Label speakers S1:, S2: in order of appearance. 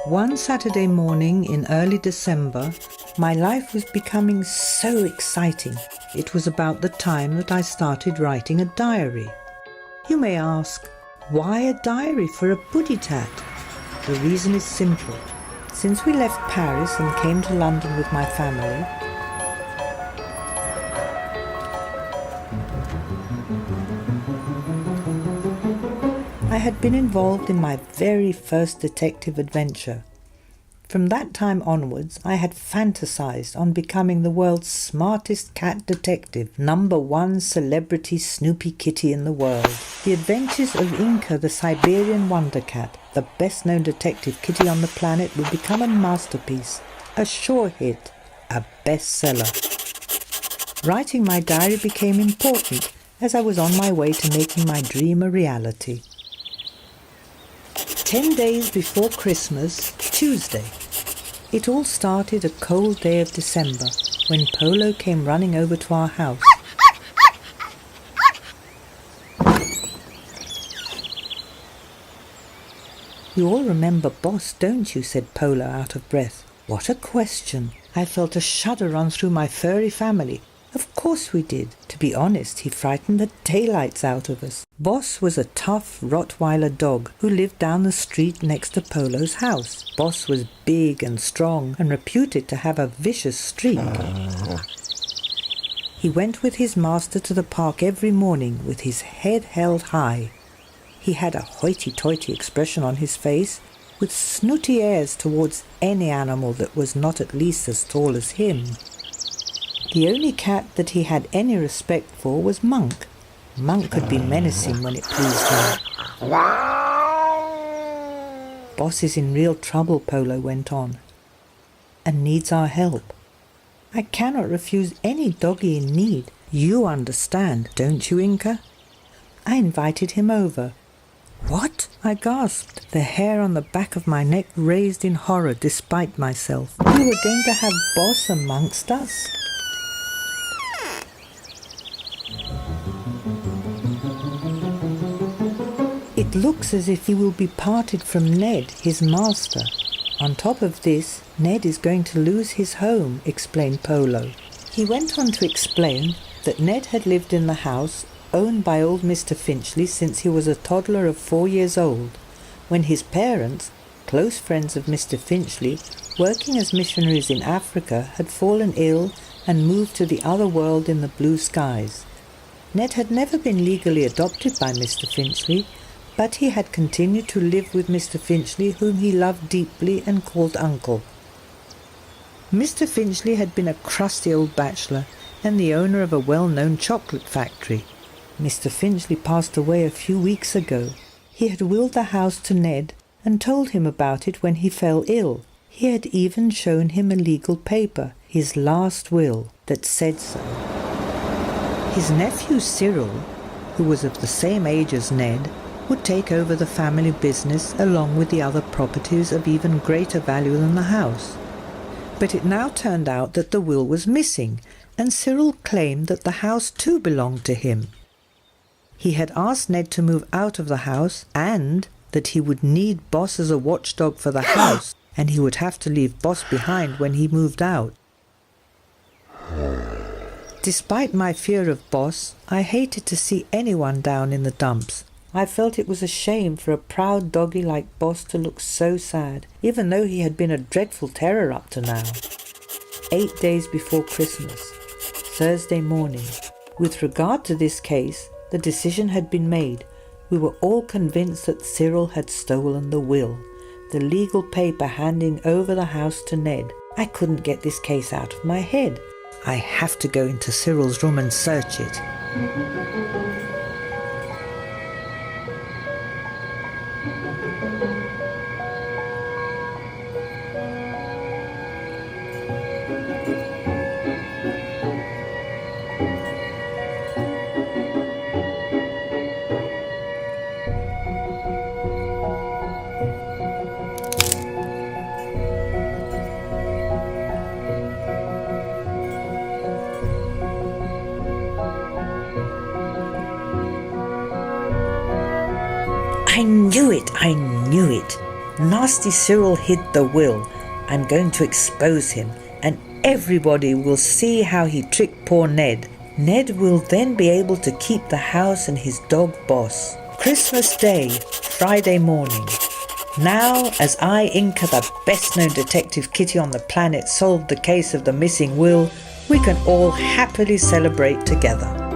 S1: One Saturday morning in early December, my life was becoming so exciting. It was about the time that I started writing a diary. You may ask, why a diary for a puddy tat? The reason is simple. Since we left Paris and came to London with my family, I had been involved in my very first detective adventure. From that time onwards, I had fantasized on becoming the world's smartest cat detective, #1 celebrity Snoopy Kitty in the world. The adventures of Inca, the Siberian wonder cat, the best-known detective kitty on the planet, would become a masterpiece, a sure hit, a bestseller. Writing my diary became important as I was on my way to making my dream a reality. 10 days before Christmas, Tuesday. It all started a cold day of December when Polo came running over to our house. You all remember Boss, don't you? Said Polo out of breath. What a question. I felt a shudder run through my furry family. Of course we did. To be honest, he frightened the daylights out of us. Boss was a tough Rottweiler dog who lived down the street next to Polo's house. Boss was big and strong and reputed to have a vicious streak. He went with his master to the park every morning with his head held high. He had a hoity-toity expression on his face, with snooty airs towards any animal that was not at least as tall as him. The only cat that he had any respect for was Monk. Monk could be menacing when it pleased him. Boss is in real trouble, Polo went on, and needs our help. I cannot refuse any doggy in need. You understand, don't you, Inca? I invited him over. What? I gasped, the hair on the back of my neck raised in horror despite myself. You were going to have Boss amongst us? It looks as if he will be parted from Ned, his master. On top of this, Ned is going to lose his home, explained Polo. He went on to explain that Ned had lived in the house owned by old Mr. Finchley since he was a toddler of 4 years old, when his parents, close friends of Mr. Finchley, working as missionaries in Africa, had fallen ill and moved to the other world in the blue skies. Ned had never been legally adopted by Mr. Finchley, but he had continued to live with Mr. Finchley, whom he loved deeply and called Uncle. Mr. Finchley had been a crusty old bachelor and the owner of a well-known chocolate factory. Mr. Finchley passed away a few weeks ago. He had willed the house to Ned and told him about it when he fell ill. He had even shown him a legal paper, his last will, that said so. His nephew Cyril, who was of the same age as Ned, would take over the family business along with the other properties of even greater value than the house. But it now turned out that the will was missing, and Cyril claimed that the house too belonged to him. He had asked Ned to move out of the house and that he would need Boss as a watchdog for the house, and he would have to leave Boss behind when he moved out. Despite my fear of Boss, I hated to see anyone down in the dumps. I felt it was a shame for a proud doggy like Boss to look so sad, even though he had been a dreadful terror up to now. 8 days before Christmas, Thursday morning. With regard to this case, the decision had been made. We were all convinced that Cyril had stolen the will, the legal paper handing over the house to Ned. I couldn't get this case out of my head. I have to go into Cyril's room and search it. I knew it! Nasty Cyril hid the will. I'm going to expose him, and everybody will see how he tricked poor Ned. Ned will then be able to keep the house and his dog Boss. Christmas Day, Friday morning. Now, as I, Inca, the best-known detective kitty on the planet, solved the case of the missing will, we can all happily celebrate together.